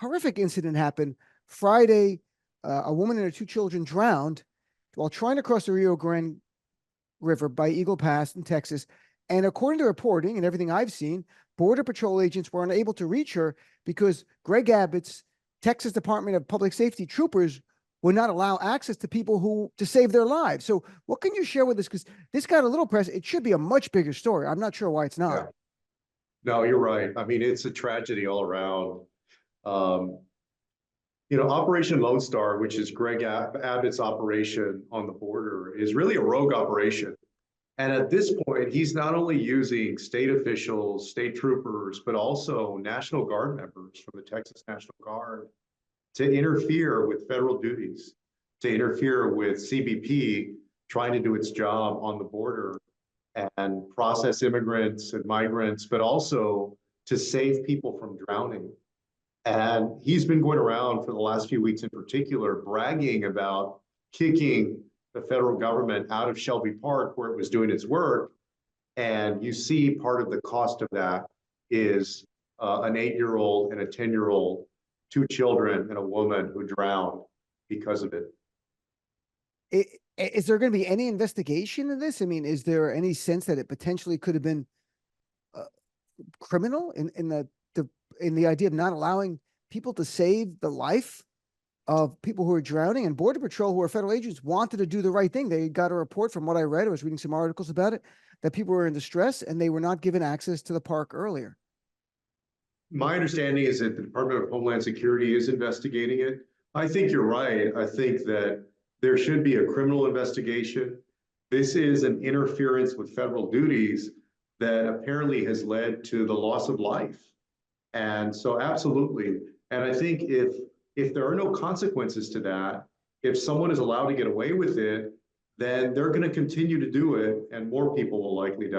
horrific incident happened Friday. A woman and her two children drowned while trying to cross the Rio Grande River by Eagle Pass in Texas. And according to reporting and everything I've seen, Border Patrol agents were unable to reach her because Greg Abbott's Texas Department of Public Safety troopers would not allow access to people to save their lives. So what can you share with us? Because this got a little press. It should be a much bigger story. I'm not sure why it's not. Yeah. No, you're right. I mean, it's a tragedy all around. Um, Operation Lone Star, which is Greg Abbott's operation on the border, is really a rogue operation. And at this point, he's not only using state officials, state troopers, but also National Guard members from the Texas National Guard to interfere with federal duties, to interfere with CBP trying to do its job on the border and process immigrants and migrants, but also to save people from drowning. And he's been going around for the last few weeks in particular, bragging about kicking the federal government out of Shelby Park where it was doing its work. And you see part of the cost of that is an 8-year-old and a 10-year-old, 2 children and a woman who drowned because of it. Is there going to be any investigation in this? I mean, is there any sense that it potentially could have been criminal in the idea of not allowing people to save the life of people who are drowning? And Border Patrol, who are federal agents, wanted to do the right thing. They got a report from what I read. I was reading some articles about it, that people were in distress and they were not given access to the park earlier. My understanding is that the Department of Homeland Security is investigating it. I think you're right. I think that there should be a criminal investigation. This is an interference with federal duties that apparently has led to the loss of life. And so absolutely. And I think if there are no consequences to that, if someone is allowed to get away with it, then they're going to continue to do it and more people will likely die.